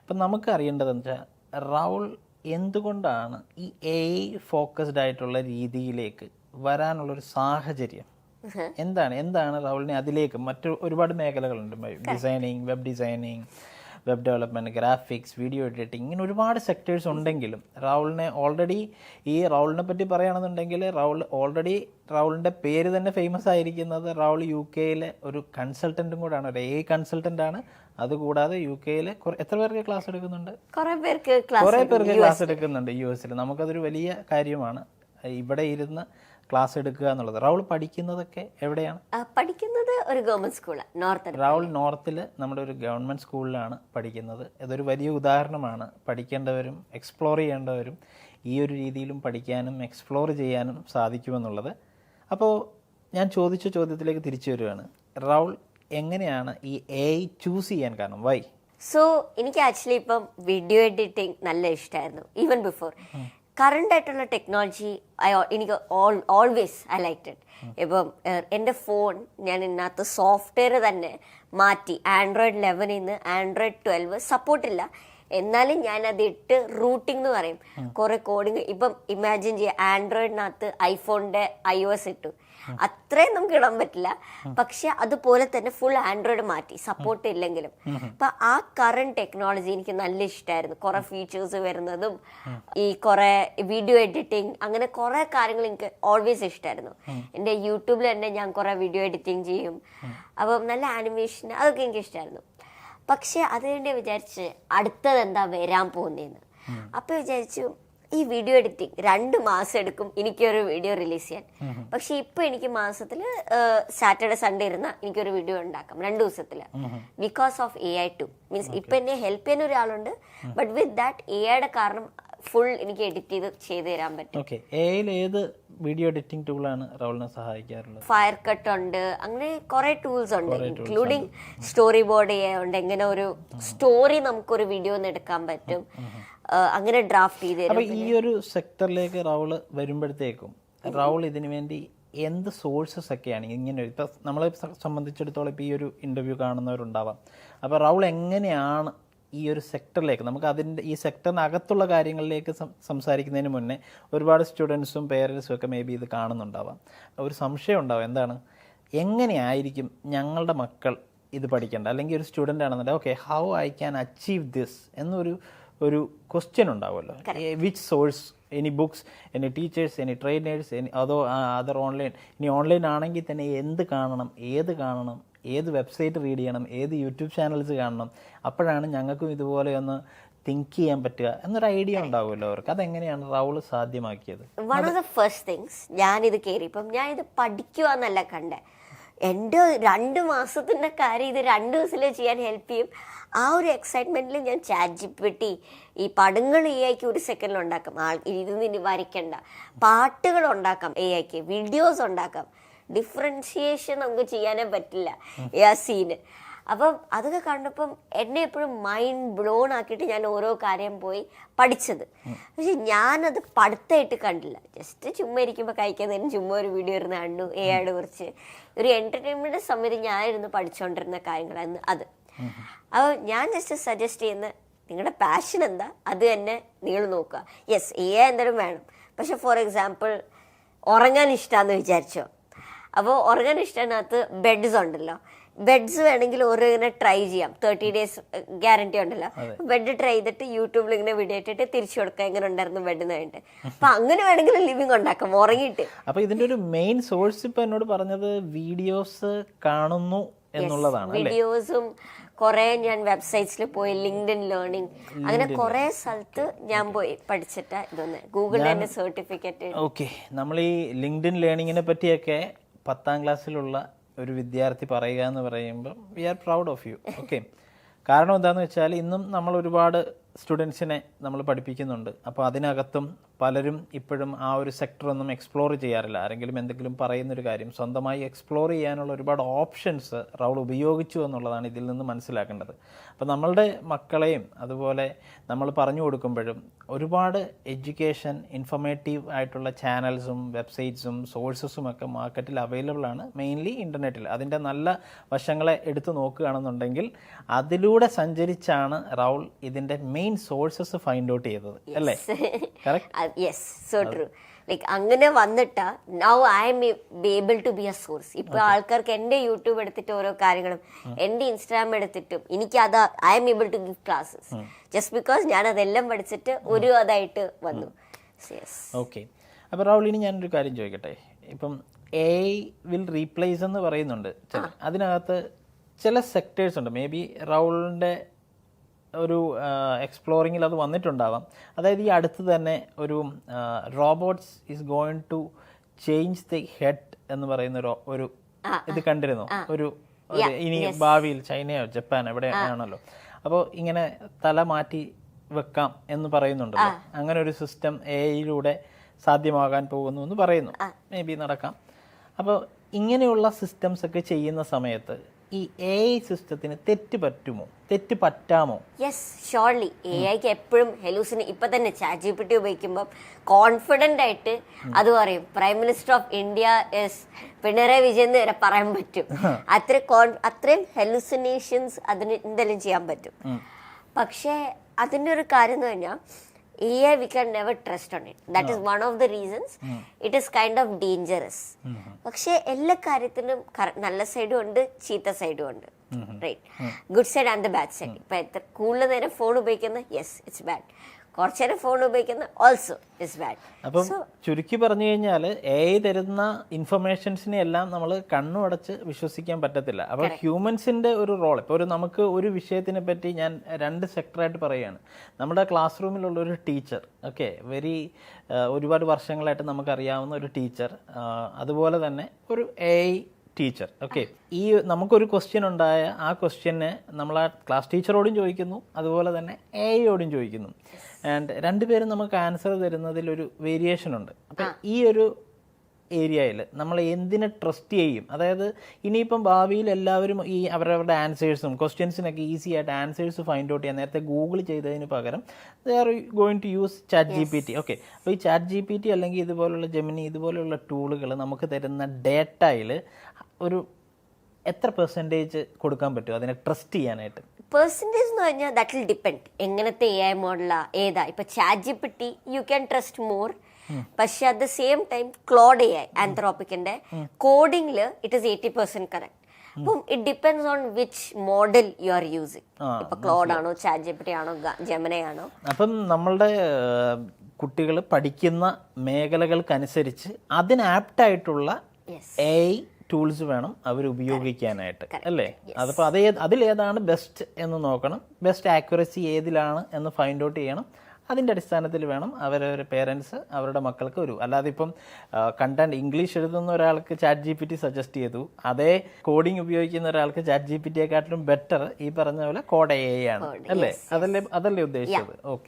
അപ്പം നമുക്ക് അറിയേണ്ടതെന്ന് വെച്ചാൽ റൗൾ എന്തുകൊണ്ടാണ് ഈ AI ഫോക്കസ്ഡ് ആയിട്ടുള്ള രീതിയിലേക്ക് വരാനുള്ളൊരു സാഹചര്യം എന്താണ് റൗളിനെ അതിലേക്ക് മറ്റു ഒരുപാട് മേഖലകളുണ്ട്, designing, web designing, web development, graphics, video editing, ഇങ്ങനെ ഒരുപാട് സെക്ടേഴ്സ് ഉണ്ടെങ്കിലും റൗളിനെ പറ്റി പറയുകയാണെന്നുണ്ടെങ്കിൽ റൗളിൻ്റെ പേര് തന്നെ ഫേമസ് ആയിരിക്കുന്നത് റൗൾ UK-യിലെ ഒരു കൺസൾട്ടൻറ്റും കൂടാണ്, ഒരു AI കൺസൾട്ടൻ്റ് ആണ്. അതുകൂടാതെ UK-യിലെ എത്ര പേർക്ക് ക്ലാസ് എടുക്കുന്നുണ്ട്? കുറേ പേർക്ക് ക്ലാസ് എടുക്കുന്നുണ്ട് US-ൽ. നമുക്കതൊരു വലിയ കാര്യമാണ് ഇവിടെ ഇരുന്ന് ക്ലാസ് എടുക്കുക എന്നുള്ളത്. റൗൾ പഠിക്കുന്നതൊക്കെ എവിടെയാണ് പഠിക്കുന്നത്? ഒരു ഗവൺമെന്റ് സ്കൂളാണ്. റൗൾ നോർത്തിൽ നമ്മുടെ ഒരു ഗവൺമെന്റ് സ്കൂളിലാണ് പഠിക്കുന്നത്. ഇതൊരു വലിയ ഉദാഹരണമാണ്. പഠിക്കേണ്ടവരും എക്സ്പ്ലോർ ചെയ്യേണ്ടവരും ഈ ഒരു രീതിയിലും പഠിക്കാനും എക്സ്പ്ലോർ ചെയ്യാനും സാധിക്കുമെന്നുള്ളത്. അപ്പോൾ ഞാൻ ചോദിച്ച ചോദ്യത്തിലേക്ക് തിരിച്ചു വരികയാണ്. റൗൾ എങ്ങനെയാണ് ഈ AI ചൂസ് ചെയ്യാൻ കാരണം? വൈ? സോ എനിക്ക് ആക്ച്വലി ഇപ്പം വീഡിയോ എഡിറ്റിംഗ് നല്ല ഇഷ്ടമായിരുന്നു, ഈവൻ ബിഫോർ. കറണ്ട് ആയിട്ടുള്ള ടെക്നോളജി എനിക്ക് ഓൾവേസ് ഐ ലൈക്ക് ഇറ്റ്. ഇപ്പം എൻ്റെ ഫോൺ ഞാൻ ഇതിനകത്ത് സോഫ്റ്റ്വെയർ തന്നെ മാറ്റി. ആൻഡ്രോയിഡ് 11 നിന്ന് ആൻഡ്രോയിഡ് 12 സപ്പോർട്ടില്ല, എന്നാലും ഞാൻ അത് ഇട്ട് റൂട്ടിംഗ് എന്ന് പറയും, കുറെ കോഡിങ്. ഇപ്പം ഇമാജിൻ ചെയ്യുക, ആൻഡ്രോയിഡിനകത്ത് ഐഫോണിന്റെ iOS ഇട്ടു, അത്രയും നമുക്ക് ഇടാൻ പറ്റില്ല. പക്ഷെ അതുപോലെ തന്നെ ഫുൾ ആൻഡ്രോയിഡ് മാറ്റി, സപ്പോർട്ട് ഇല്ലെങ്കിലും. അപ്പൊ ആ കറണ്ട് ടെക്നോളജി എനിക്ക് നല്ല ഇഷ്ടമായിരുന്നു. കുറെ ഫീച്ചേഴ്സ് വരുന്നതും ഈ കുറെ വീഡിയോ എഡിറ്റിംഗ്, അങ്ങനെ കുറെ കാര്യങ്ങൾ എനിക്ക് ഓൾവേസ് ഇഷ്ടമായിരുന്നു. എൻ്റെ യൂട്യൂബിൽ തന്നെ ഞാൻ കുറെ വീഡിയോ എഡിറ്റിംഗ് ചെയ്യും. അപ്പം നല്ല ആനിമേഷൻ, അതൊക്കെ എനിക്ക് ഇഷ്ടമായിരുന്നു. പക്ഷെ അത് കഴിഞ്ഞ് വിചാരിച്ച് അടുത്തത് എന്താ വരാൻ പോകുന്നതെന്ന്. അപ്പൊ വിചാരിച്ചു ഈ വീഡിയോ എഡിറ്റിംഗ് 2 മാസം എടുക്കും എനിക്കൊരു വീഡിയോ റിലീസ് ചെയ്യാൻ. പക്ഷെ ഇപ്പൊ എനിക്ക് മാസത്തിൽ സാറ്റർഡേ സൺഡേ ഇരുന്ന എനിക്കൊരു വീഡിയോ ഉണ്ടാക്കാം 2 ദിവസത്തില്, because of AI too. Means ഇപ്പൊ എന്നെ ഹെൽപ്പ് ചെയ്യുന്ന ഒരാളുണ്ട്, ബട്ട് വിത്ത് ദാറ്റ് AI കാരണം ഫുൾ എനിക്ക് എഡിറ്റ് ചെയ്ത് തരാൻ പറ്റും. ഏത് വീഡിയോ എഡിറ്റിംഗ് ടൂളാണ് റൗളിനെ സഹായിക്കാറുള്ളത്? ഫയർ കട്ട് ഉണ്ട്, അങ്ങനെ കുറെ ടൂൾസ് ഉണ്ട്, ഇൻക്ലൂഡിങ് സ്റ്റോറി ബോർഡ് ഉണ്ട്. എങ്ങനെ ഒരു സ്റ്റോറി നമുക്കൊരു വീഡിയോ എടുക്കാൻ പറ്റും, അങ്ങനെ ഡ്രാഫ്റ്റ് ചെയ്ത് തരും. ഈ ഒരു സെക്ടറിലേക്ക് റൗൾ വരുമ്പോഴത്തേക്കും റൗൾ ഇതിനു വേണ്ടി എന്ത് സോഴ്സസ് ഒക്കെയാണ് ഇങ്ങനെ? ഇപ്പം നമ്മളെ സംബന്ധിച്ചിടത്തോളം ഇപ്പോൾ ഈ ഒരു ഇൻ്റർവ്യൂ കാണുന്നവരുണ്ടാവാം. അപ്പോൾ റൗൾ എങ്ങനെയാണ് ഈ ഒരു സെക്ടറിലേക്ക്, നമുക്ക് അതിൻ്റെ ഈ സെക്ടറിനകത്തുള്ള കാര്യങ്ങളിലേക്ക് സംസാരിക്കുന്നതിന് മുന്നേ ഒരുപാട് സ്റ്റുഡൻസും പേരൻസും ഒക്കെ മേ ബി ഇത് കാണുന്നുണ്ടാവാം. ഒരു സംശയം ഉണ്ടാവും, എന്താണ്, എങ്ങനെയായിരിക്കും ഞങ്ങളുടെ മക്കൾ ഇത് പഠിക്കേണ്ടത്? അല്ലെങ്കിൽ ഒരു സ്റ്റുഡൻ്റ് ആണെന്നുണ്ടെങ്കിൽ okay, how I can achieve this എന്നൊരു ക്വസ്റ്റ്യൻ ഉണ്ടാവുമല്ലോ. Which source, any books, any teachers, any trainers, other online. ഇനി ഓൺലൈൻ ആണെങ്കിൽ തന്നെ എന്ത് കാണണം, ഏത് വെബ്സൈറ്റ് റീഡ് ചെയ്യണം, ഏത് യൂട്യൂബ് ചാനൽസ് കാണണം, അപ്പോഴാണ് ഞങ്ങൾക്കും ഇതുപോലെ ഒന്ന് തിങ്ക് ചെയ്യാൻ പറ്റുക എന്നൊരു ഐഡിയ ഉണ്ടാവുമല്ലോ അവർക്ക്. അതെങ്ങനെയാണ് റൗൾ സാധ്യമാക്കിയത്? One of the first things, ഞാനിത് കയറിയപ്പം ഞാൻ ഇത് പഠിക്കുക എന്നല്ല കണ്ടേ. എൻ്റെ 2 മാസത്തിൻ്റെ കാര്യം ഇത് 2 ദിവസത്തിൽ ചെയ്യാൻ ഹെൽപ്പ് ചെയ്യും. ആ ഒരു എക്സൈറ്റ്മെൻറ്റിൽ ഞാൻ ChatGPT ഈ പടങ്ങൾ AI-ക്ക് 1 സെക്കൻഡിൽ ഉണ്ടാക്കാം. ഇനി വരയ്ക്കണ്ട, പാട്ടുകൾ ഉണ്ടാക്കാം AI-ക്ക്, വീഡിയോസ് ഉണ്ടാക്കാം. ഡിഫറൻഷിയേഷൻ നമുക്ക് ചെയ്യാനേ പറ്റില്ല ആ സീന്. അപ്പം അതൊക്കെ കണ്ടപ്പം എന്നെ എപ്പോഴും മൈൻഡ് ബ്ലോൺ ആക്കിയിട്ട് ഞാൻ ഓരോ കാര്യം പോയി പഠിച്ചത്. പക്ഷെ ഞാനത് പഠിത്തമായിട്ട് കണ്ടില്ല. ജസ്റ്റ് ചുമ്മാ ഇരിക്കുമ്പോൾ കഴിക്കുന്നതിന് ചുമ്മാ ഒരു വീഡിയോ ഇരുന്ന് കണ്ടു AI-യുടെ കുറിച്ച്. ഒരു എൻ്റർടൈൻമെൻറ്റ് സമയത്ത് ഞാനിരുന്ന് പഠിച്ചുകൊണ്ടിരുന്ന കാര്യങ്ങളായിരുന്നു അത്. അപ്പോൾ ഞാൻ ജസ്റ്റ് സജസ്റ്റ് ചെയ്യുന്ന, നിങ്ങളുടെ പാഷൻ എന്താ അത് തന്നെ നിങ്ങൾ നോക്കുക. യെസ്, AI എന്തായാലും വേണം. പക്ഷെ ഫോർ എക്സാമ്പിൾ ഉറങ്ങാൻ ഇഷ്ടമാണെന്ന് വിചാരിച്ചോ, അപ്പോൾ ഉറങ്ങാൻ ഇഷ്ടത്തിനകത്ത് ബെഡ്സ് ഉണ്ടല്ലോ, ബെഡ്സ് വേണമെങ്കിൽ ഇങ്ങനെ ട്രൈ ചെയ്യാം. 30 days ഗ്യാരണ്ടി ഉണ്ടല്ലോ. ബെഡ് ട്രൈ ചെയ്തിട്ട് യൂട്യൂബിൽ ഇങ്ങനെ വീഡിയോ ഇട്ടിട്ട് തിരിച്ചു കൊടുക്കാം എങ്ങനെ ഉണ്ടായിരുന്നു ബെഡ് എന്ന് വേണ്ടിട്ട്. അപ്പൊ അങ്ങനെ വേണമെങ്കിൽ ലിവിങ് ഉണ്ടാക്കാം ഉറങ്ങിയിട്ട്. അപ്പൊ ഇതിന്റെ ഒരു മെയിൻ സോഴ്സ് ഇപ്പൊ എന്നോട് പറഞ്ഞത് വീഡിയോസ് കാണുന്നു എന്നുള്ളതാണ്. വീഡിയോസും കുറെ ഞാൻ വെബ്സൈറ്റ്സിൽ പോയി, ലിങ്ക്ഡിൻ ലേണിംഗ്, അങ്ങനെ കുറെ സ്ഥലത്ത് ഞാൻ പോയി പഠിച്ചിട്ട് ഇതൊന്ന് ഗൂഗിളിൽ തന്നെ സർട്ടിഫിക്കറ്റ്. ഓക്കെ, നമ്മൾ ഈ ലിങ്ക്ഡിൻ ലേണിങ്ങിനെ പറ്റിയൊക്കെ 10ാം ക്ലാസ്സിലുള്ള ഒരു വിദ്യാർത്ഥി പറയുക എന്ന് പറയുമ്പോൾ we are proud of you. Okay, കാരണം എന്താണെന്ന് വെച്ചാൽ ഇന്നും നമ്മൾ ഒരുപാട് സ്റ്റുഡൻസിനെ നമ്മൾ പഠിപ്പിക്കുന്നുണ്ട്. അപ്പോൾ അതിനകത്തും പലരും ഇപ്പോഴും ആ ഒരു സെക്ടറൊന്നും എക്സ്പ്ലോർ ചെയ്യാറില്ല. ആരെങ്കിലും എന്തെങ്കിലും പറയുന്നൊരു കാര്യം സ്വന്തമായി എക്സ്പ്ലോർ ചെയ്യാനുള്ള ഒരുപാട് ഓപ്ഷൻസ് റൗൾ ഉപയോഗിച്ചു എന്നുള്ളതാണ് ഇതിൽ നിന്ന് മനസ്സിലാക്കേണ്ടത്. അപ്പോൾ നമ്മളുടെ മക്കളെയും അതുപോലെ നമ്മൾ പറഞ്ഞു കൊടുക്കുമ്പോഴും ഒരുപാട് എഡ്യൂക്കേഷൻ ഇൻഫർമേറ്റീവ് ആയിട്ടുള്ള ചാനൽസും വെബ്സൈറ്റ്സും സോഴ്സസും ഒക്കെ മാർക്കറ്റിൽ അവൈലബിൾ ആണ്. മെയിൻലി ഇൻ്റർനെറ്റിൽ അതിൻ്റെ നല്ല വശങ്ങളെ എടുത്തു നോക്കുകയാണെന്നുണ്ടെങ്കിൽ അതിലൂടെ സഞ്ചരിച്ചാണ് റൗൾ ഇതിൻ്റെ മെയിൻ സോഴ്സസ് ഫൈൻഡ് ഔട്ട് ചെയ്തത്, അല്ലേ? Correct. Yes, so true. Like അങ്ങനെ വന്നിട്ട് now I am able to be a source. ഇപ്പൊ ആൾക്കാർക്ക് എന്റെ യൂട്യൂബ് എടുത്തിട്ട് ഓരോ കാര്യങ്ങളും എന്റെ ഇൻസ്റ്റാഗ്രാം എടുത്തിട്ടും എനിക്ക് അത് I am able to give classes just because ഞാൻ അതെല്ലാം പഠിച്ചിട്ട് ഒരു അതായിട്ട് വന്നു. ഓക്കെ. അപ്പോൾ റൗൾ, ഇനി ഞാനൊരു കാര്യം ചോദിക്കട്ടെ. ഇപ്പം AI വിൽ റീപ്ലേസ് എന്ന് പറയുന്നുണ്ട്. അതിനകത്ത് ചില സെക്ടേഴ്സ് ഉണ്ട്, മേ ബി റൗളിൻ്റെ ഒരു എക്സ്പ്ലോറിങ്ങിൽ അത് വന്നിട്ടുണ്ടാവാം. അതായത് ഈ അടുത്ത് തന്നെ ഒരു robots is going to change the head എന്ന് പറയുന്ന ഒരു ഇത് കണ്ടിരുന്നു. ഒരു ഇനി ഭാവിയിൽ ചൈനയോ ജപ്പാനോ എവിടെയാണല്ലോ, അപ്പോൾ ഇങ്ങനെ തല മാറ്റി വെക്കാം എന്ന് പറയുന്നുണ്ടല്ലോ. അങ്ങനെ ഒരു സിസ്റ്റം AI-യിലൂടെ സാധ്യമാകാൻ പോകുന്നു എന്ന് പറയുന്നു. മേ ബി നടക്കാം. അപ്പോൾ ഇങ്ങനെയുള്ള സിസ്റ്റംസ് ഒക്കെ ചെയ്യുന്ന സമയത്ത് ഈ AI സിസ്റ്റത്തിന് തെറ്റ് പറ്റാമോ? Yes, surely. AI-ക്ക് എപ്പോഴും ഇപ്പൊ തന്നെ ChatGPT ഉപയോഗിക്കുമ്പോൾ കോൺഫിഡന്റ് ആയിട്ട് അത് പറയും, prime minister of India is Pinarayi Vijayan എന്ന് വരെ പറയാൻ പറ്റും. അത്രയും ഹെലൂസിനേഷൻസ് അതിന് എന്തെങ്കിലും ചെയ്യാൻ പറ്റും. പക്ഷേ അതിൻ്റെ ഒരു കാര്യം എന്ന് പറഞ്ഞാൽ AI we can never trust on it. That is one of the reasons it is kind of dangerous. പക്ഷെ എല്ലാ കാര്യത്തിനും നല്ല സൈഡും ഉണ്ട്, ചീത്ത സൈഡും ഉണ്ട്. Right, good side and the bad side. ഇപ്പൊ എത്ര കൂടുതൽ നേരം ഫോൺ ഉപയോഗിക്കുന്ന, യെസ് ഇറ്റ്സ് ബാഡ്. കുറച്ചു നേരം ഫോൺ ഉപയോഗിക്കുന്ന, ഓൾസോ ഇറ്റ്സ് ബാഡ്. അപ്പം ചുരുക്കി പറഞ്ഞു കഴിഞ്ഞാൽ AI തരുന്ന ഇൻഫർമേഷൻസിനെ എല്ലാം നമ്മൾ കണ്ണുമടച്ച് വിശ്വസിക്കാൻ പറ്റത്തില്ല. അപ്പോൾ ഹ്യൂമൻസിന്റെ ഒരു റോൾ, ഇപ്പോൾ നമുക്ക് ഒരു വിഷയത്തിനെ പറ്റി ഞാൻ 2 സെക്ടറായിട്ട് പറയുകയാണ്. നമ്മുടെ ക്ലാസ് റൂമിലുള്ള ഒരു ടീച്ചർ, ഓക്കെ, ഒരുപാട് വർഷങ്ങളായിട്ട് നമുക്കറിയാവുന്ന ഒരു ടീച്ചർ, അതുപോലെ തന്നെ ഒരു AI ടീച്ചർ. ഓക്കെ, ഈ നമുക്കൊരു ക്വസ്റ്റ്യൻ ഉണ്ടായ ആ ക്വസ്റ്റ്യന് നമ്മൾ ആ ക്ലാസ് ടീച്ചറോടും ചോദിക്കുന്നു, അതുപോലെ തന്നെ AI-യോടും ചോദിക്കുന്നു. ആൻഡ് രണ്ടുപേരും നമുക്ക് ആൻസർ തരുന്നതിൽ ഒരു വേരിയേഷൻ ഉണ്ട്. അപ്പം ഈ ഒരു ഏരിയയിൽ നമ്മൾ എന്തിനെ ട്രസ്റ്റ് ചെയ്യും? അതായത് ഇനിയിപ്പം ഭാവിയിൽ എല്ലാവരും ഈ അവരവരുടെ ആൻസേഴ്സും ക്വസ്റ്റ്യൻസിനൊക്കെ ഈസി ആയിട്ട് ആൻസേഴ്സ് ഫൈൻഡ് ഔട്ട് ചെയ്യാൻ നേരത്തെ ഗൂഗിൾ ചെയ്തതിന് പകരം they are going to use ChatGPT. Okay, അപ്പോൾ ഈ ChatGPT അല്ലെങ്കിൽ ഇതുപോലുള്ള ജെമിനി ഇതുപോലുള്ള ടൂളുകൾ നമുക്ക് തരുന്ന ഡേറ്റയിൽ ഒരു എത്ര പെർസെൻറ്റേജ് കൊടുക്കാൻ പറ്റും അതിനെ ട്രസ്റ്റ് ചെയ്യാനായിട്ട്? പെർസെൻറ്റേജ് എന്ന് പറഞ്ഞാൽ ദാറ്റ് വിൽ ഡിപ്പെൻഡ് എങ്ങനത്തെ AI മോഡലാ ഏതാ. ഇപ്പൊ ChatGPT you can trust more. പക്ഷെ at the same time Claude AI ആന്ത്രോപ്പിക്കിന്റെ കോഡിംഗിൽ ഇറ്റ് ഇസ് 80% കറക്റ്റ്. അപ്പം it depends on which model you are using. ഇപ്പൊ ക്ലോഡ് ആണോ, ChatGPT ആണോ, ജെമിനി ആണോ. അപ്പം നമ്മളുടെ കുട്ടികൾ പഠിക്കുന്ന മേഖലകൾക്കനുസരിച്ച് അതിന് ആപ്റ്റായിട്ടുള്ള AI ടൂൾസ് വേണം അവർ ഉപയോഗിക്കാനായിട്ട്, അല്ലേ? അതിപ്പോൾ അതിലേതാണ് ബെസ്റ്റ് എന്ന് നോക്കണം. ബെസ്റ്റ് ആക്യുറസി ഏതിലാണ് എന്ന് ഫൈൻഡ് ഔട്ട് ചെയ്യണം. അതിൻ്റെ അടിസ്ഥാനത്തിൽ വേണം അവരവരുടെ പേരൻസ് അവരുടെ മക്കൾക്ക് അല്ലാതെ ഇപ്പം കണ്ടന്റ് ഇംഗ്ലീഷ് എഴുതുന്ന ഒരാൾക്ക് ChatGPT സജസ്റ്റ് ചെയ്തു, അതേ കോഡിങ് ഉപയോഗിക്കുന്ന ഒരാൾക്ക് ChatGPT-യെക്കാട്ടിലും ബെറ്റർ ഈ പറഞ്ഞ പോലെ കോഡ് AI ആണ്, അല്ലേ? അതല്ലേ ഉദ്ദേശിച്ചത്? ഓക്കെ.